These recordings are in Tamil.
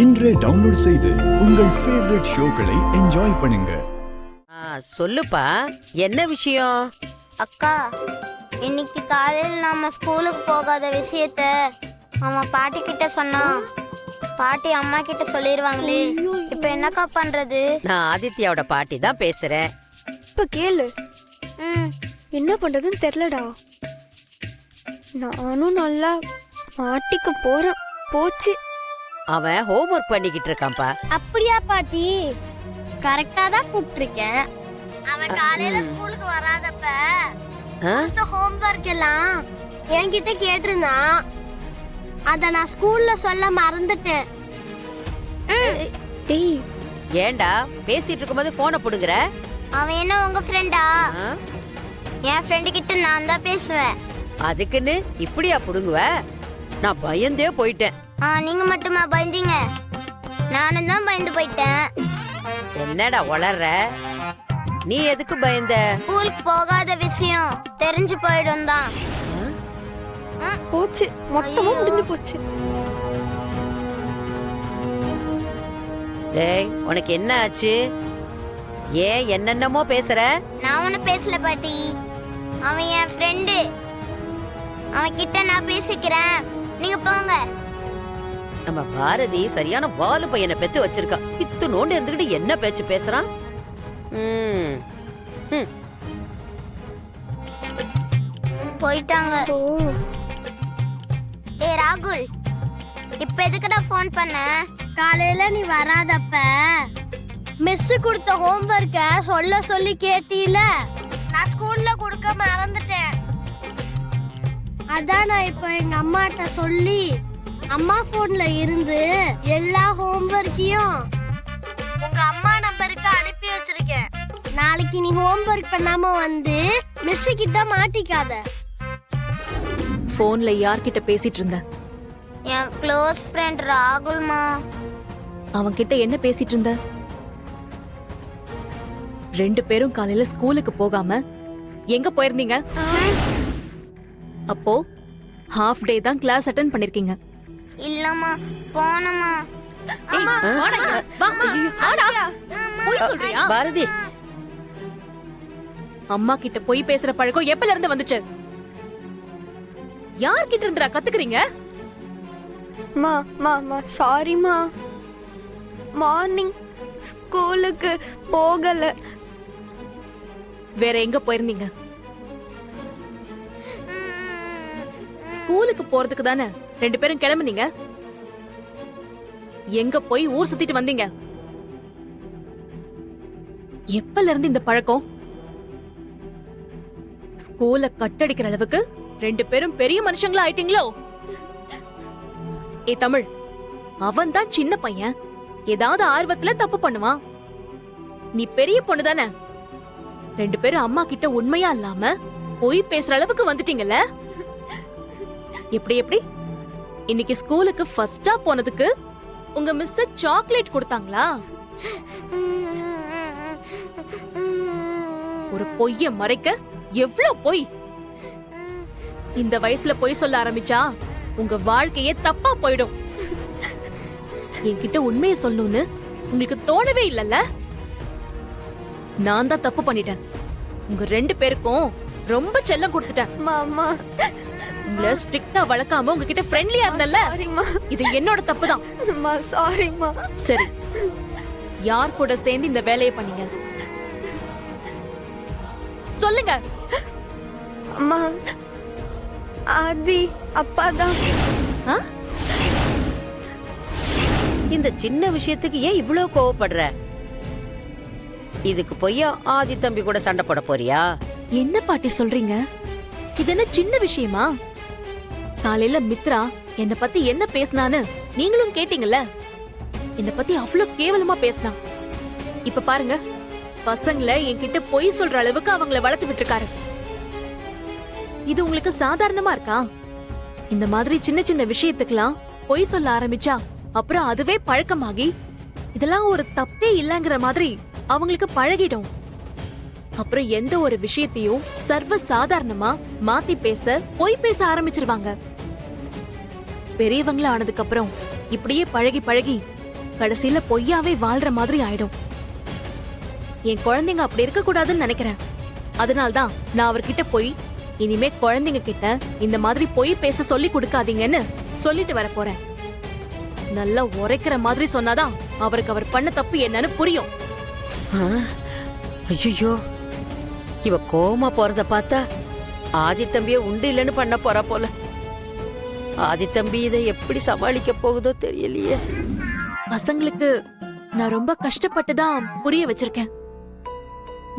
இன்றே டவுன்லோட் செய்து உங்கள் ஃபேவரட் ஷோக்களை என்ஜாய் பண்ணுங்க. சொல்லுப்பா, என்ன விஷயம்? அக்கா, இன்னைக்கு காலையில் நாம ஸ்கூலுக்கு போகாத விஷயத்த அவன் பாட்டி கிட்ட சொன்னான். பாட்டி அம்மா கிட்ட சொல்லிடுவாங்களே, இப்ப என்னக்கா பண்றது? நான் ஆதித்யாவோட பாட்டி தான் பேசுறேன். இப்ப கேளு, ம், என்ன பண்றதுன்னு தெரியலடா. நானும் நல்லா மாட்டிக்க போறேன். போச்சு. அவன் ஹோம்வொர்க் பண்ணிக்கிட்டு இருக்கான்ப்பா. அப்படியா பாட்டி? கரெக்டா தான் கூப்பிட்டிருக்கேன். அவன் காலையில ஸ்கூலுக்கு வராதப்ப ஹோம்வொர்க் எல்லாம் என்கிட்ட கேட்டிருந்தான். அத நான் ஸ்கூல்ல சொல்ல மறந்துட்டேன். டேய், ஏண்டா பேசிட்டு இருக்கும்போது போனை புடுங்குற? அவன் என்ன உங்க ஃப்ரெண்டா? என் ஃப்ரெண்டு கிட்ட நான் தான் பேசுவேன். அதுக்குன்னு இப்படியா புடுங்குவ? நான் பயந்தே போயிட்டேன். நீங்க மட்டுமா பயந்தீங்க? நானும் தான் பயந்து போயிட்டேன். என்னடா வளர்ற? நீ எதுக்கு பயந்த? ஸ்கூலுக்கு போகாத விஷயம் தெரிஞ்சு போயிடும் தான். போச்சு, மொத்தமா முடிஞ்சு போச்சு. டேய், உனக்கு என்ன ஆச்சு? ஏன் என்னென்னமோ பேசுற? நான் ஒண்ணு பேசல பாட்டி. அவன் என் ஃப்ரெண்டு. அவன் கிட்ட நான் பேசிக்கிறேன், நீங்க போங்க. நம்ம பாரதி சரியான வாலு பையனை பெத்து வச்சிருக்கா. இத்துணோண்டு இருந்துகிட்டு என்ன பேச்சு பேசுறான்? போயிட்டாங்க. ஓ, ஏய் ராகுல், இப்ப எதுக்குடா ஃபோன் பண்ண? காலையில நீ வராதப்ப மிஸ் கொடுத்த ஹோம்வொர்க்க சொல்ல சொல்லி கேட்டீல. நான் ஸ்கூல்ல கொடுக்க மறந்துட்டேன். அதான் நான் இப்போ எங்க அம்மாட்ட சொல்லி அம்மா போன்ல இருந்து எல்லா ஹோம்வொர்க்கையும் உங்க அம்மா நம்பருக்கு அனுப்பி வச்சிருக்கேன். நாளைக்கு நீ ஹோம்வொர்க் பண்ணாம வந்து மிஸ் கிட்ட மாட்டிக்காத. போன்ல யார்கிட்ட பேசிட்டு இருந்த? என் க்ளோஸ் ஃப்ரெண்ட் ராகுல்மா. அவன் கிட்ட என்ன பேசிட்டு இருந்த? ரெண்டு பேரும் காலையில ஸ்கூலுக்கு போகாம எங்க போயிருந்தீங்க? அப்போ ஹாஃப் டே தான் கிளாஸ் அட்டெண்ட் பண்ணிருக்கீங்க. இல்லம்மா, போனம்மா. பாரதி, அம்மா கிட்ட போய் பேசுற பழக்கம் எப்பல இருந்து வந்துச்சு? யார்கிட்ட இருந்துடா கத்துக்கிறீங்க? மா மா மா சாரிமா. மார்னிங் ஸ்கூலுக்கு போகல. வேற எங்க போயிருந்தீங்க? ஸ்கூலுக்கு போறதுக்கு தானே ரெண்டு பேரும் கிளம்புனீங்க. எங்க போய் ஊர் சுத்திட்டு வந்தீங்க? எப்பல இருந்து இந்த பழக்கம்? ஸ்கூல கட்டடிக்கிற அளவுக்கு ரெண்டு பேரும் பெரிய மனுஷங்களா ஆயிட்டீங்களோ? ஏ தமிழ், அவன் தான் சின்ன பையன், ஏதாவது ஆர்வத்துல தப்பு பண்ணுவான். நீ பெரிய பொண்ணு தானே. ரெண்டு பேரும் அம்மா கிட்ட உண்மையா இல்லாம போய் பேசுற அளவுக்கு வந்துட்டீங்கல்ல. எப்படி எப்படி இன்னைக்கு ஸ்கூலுக்கு ஃபர்ஸ்டா போனதுக்கு உங்க மிஸ் சாக்லேட் கொடுத்தாங்களா? ஒரு பொய்ய மறைக்க எவ்ளோ பொய்! இந்த வயசுல பொய் சொல்ல ஆரம்பிச்சா உங்க வாழ்க்கையே தப்பா போயிடும். என்கிட்ட உண்மையை சொல்லணும்னு உங்களுக்கு தோணவே இல்லல்ல? நான் தான் தப்பு பண்ணிட்டேன். உங்க ரெண்டு பேருக்கும் ரொம்ப செல்லம் கொடுத்துட்டேன். மாமா, உங்களை ஸ்ட்ரிக்ட்டா வளர்க்காம உங்ககிட்ட ஃப்ரெண்ட்லியா இருந்தல்ல, இது என்னோட தப்பு தான். சாரிமா. சரி, யார் கூட சேர்ந்து இந்த வேலையை பண்ணீங்க? சொல்லுங்க. அம்மா, ஆதி அப்பாதான். இந்த சின்ன விஷயத்துக்கு ஏன் இவ்ளோ கோவப்படுற? இதுக்கு போய் ஆதி தம்பி கூட சண்டை போட போறியா? என்ன பாட்டி சொல்றீங்க? இது என்ன சின்ன விஷயமா? காலையில மித்ரா என்ன பத்தி என்ன பேசினான்னு நீங்களும் கேட்டீங்கல்ல. என்ன பத்தி அவ்வளவு கேவலமா பேசினா. இப்ப பாருங்க, பசங்களை என்கிட்ட பொய் சொல்ற அளவுக்கு அவங்கள வளர்த்து விட்டுருக்காரு. இது உங்களுக்கு சாதாரணமா இருக்கா? இந்த மாதிரி சின்ன சின்ன விஷயத்துக்கெல்லாம் பொய் சொல்ல ஆரம்பிச்சா அப்புறம் அதுவே பழக்கமாகி இதெல்லாம் ஒரு தப்பே இல்லங்கிற மாதிரி அவங்களுக்கு பழகிடும். அப்புறம் எந்த ஒரு விஷயத்தையும் சர்வ சாதாரணமா மாத்தி பேச, பொய் பேச ஆரம்பிச்சிருவாங்க. பெரியவங்களா ஆனதுக்கு அப்புறம் இப்படியே பழகி பழகி கடைசியில பொய்யாவே வாழ்ற மாதிரி ஆயிடும். என் குழந்தைங்க அப்படி இருக்க கூடாதுன்னு நினைக்கிறேன். அதனால்தான் நான் அவர்கிட்ட போய் இனிமே குழந்தைங்க கிட்ட இந்த மாதிரி பொய் பேச சொல்லி கொடுக்காதீங்கன்னு சொல்லிட்டு வர போறேன். நல்லா உரைக்கிற மாதிரி சொன்னாதான் அவருக்கு அவர் பண்ண தப்பு என்னன்னு புரியும். ஐயோ, இவ கோவமா போறத பார்த்தா ஆதித்தம்பிய உண்டு இல்லைன்னு பண்ண போறா போல. ஆதித்தம்பி இதை எப்படி சமாளிக்க போகுதோ தெரியலையே. பசங்களுக்கு நான் ரொம்ப கஷ்டப்பட்டு தான் புரிய வச்சிருக்கேன்.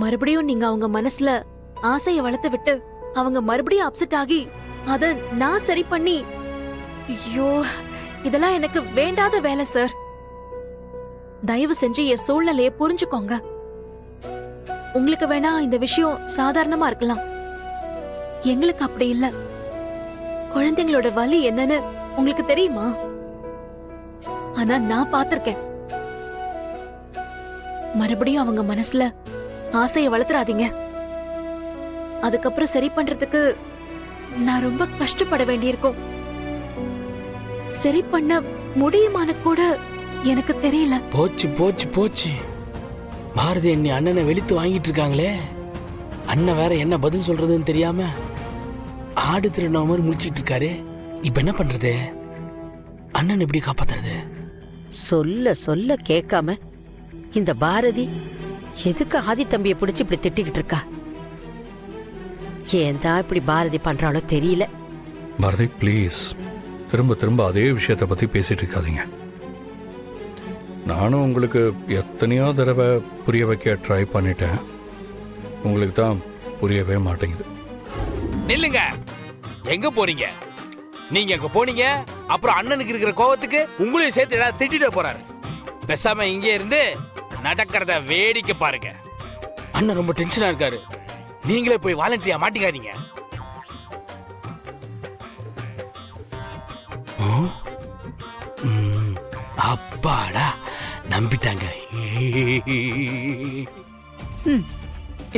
மறுபடியும் நீங்க அவங்க மனசுல ஆசைய வளர்த்து விட்டு அவங்க மறுபடியும் அப்செட் ஆகி அத நான் சரி பண்ணி, ஐயோ இதெல்லாம் எனக்கு வேண்டாத வேலை சார். தயவு செஞ்சு என் சூழ்நிலையை புரிஞ்சுக்கோங்க. உங்களுக்கு வேணா இந்த விஷயம் சாதாரணமா இருக்கலாம், எங்களுக்கு அப்படி இல்ல. குழந்தைங்களோட வலி என்னன்னு உங்களுக்கு தெரியுமா? ஆனா நான் பாத்திருக்கேன். மறுபடியும் அவங்க மனசுல ஆசைய வளர்த்துறாதீங்க. அதுக்கப்புறம் சரி பண்றதுக்கு நான் ரொம்ப கஷ்டப்பட வேண்டியிருக்கும். சரி பண்ண முடியுமான்னு கூட எனக்கு தெரியல. போச்சு போச்சு போச்சு. பாரதி அண்ணி அண்ணனை வெளுத்து வாங்கிட்டு இருக்காங்களே. அண்ணன் வேற என்ன பதில் சொல்றதுன்னு தெரியாம ஆடு திருநா மாதிரி முழிச்சிட்டு இருக்காரு. இப்ப என்ன பண்றது? அண்ணன் எப்படி காப்பாத்துறது? சொல்ல சொல்ல கேட்காம இந்த பாரதி எதுக்கு ஆதித்தம்பிய பிடிச்சு இப்படி திட்டிக்கிட்டு இருக்கா? ஏன் தான் இப்படி பாரதி பண்றாளோ தெரியல. பாரதி ப்ளீஸ், திரும்ப திரும்ப அதே விஷயத்தை பத்தி பேசிட்டு இருக்காதீங்க. நானும் உங்களுக்கு எத்தனையோ தடவை புரிய வைக்க ட்ரை பண்ணிட்டேன். உங்களுக்கு தான் புரியவே மாட்டேங்குது. நில்லுங்க, எங்க போறீங்க? நீங்க எங்க போனீங்க? அப்புறம் அண்ணனுக்கு இருக்கிற கோவத்துக்கு உங்களையும் சேர்த்து ஏதாவது திட்டிட்டு போறாரு. பேசாம இங்கே இருந்து நடக்கிறத வேடிக்கை பாருங்க. அண்ணன் ரொம்ப டென்ஷனா இருக்காரு. நீங்களே போய் வாலண்டியா மாட்டிக்காதீங்க. அப்பாடா, நம்பிட்டாங்க.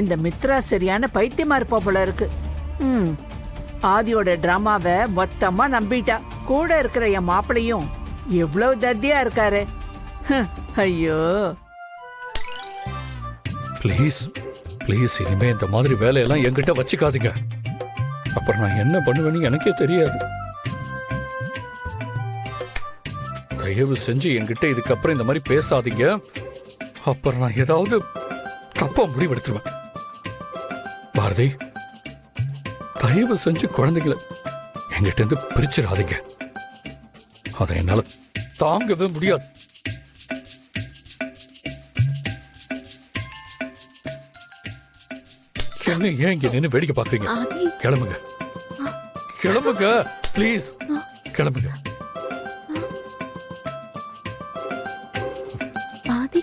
இந்த மித்ரா சரியான பைத்தியமா இருப்பா போல இருக்கு. ஆதியோட டிராமாவை மொத்தமா நம்பிட்டா. கூட இருக்கிற என் மாப்பிளையும் எவ்வளவு தத்தியா இருக்காரு. ஐயோ, ப்ளீஸ் ப்ளீஸ், இனிமே இந்த மாதிரி வேலையெல்லாம் என்கிட்ட வச்சுக்காதீங்க. அப்புறம் நான் என்ன பண்ணுவேன்னு எனக்கே தெரியாது. தயவு செஞ்சு என்கிட்ட இதுக்கப்புறம் இந்த மாதிரி பேசாதீங்க. அப்புறம் நான் ஏதாவது தப்பா முடிவெடுத்துருவேன். பாரதி, தயவு செஞ்சு குழந்தைகளை என்கிட்ட இருந்து பிரிச்சிடாதீங்க. அதை என்னால தாங்கவே முடியாது. என்ன ஏன் இங்க நின்று வேடிக்கை பாக்குறீங்க? கிளம்புங்க, கிளம்புங்க ப்ளீஸ், கிளம்புங்க. ஆதி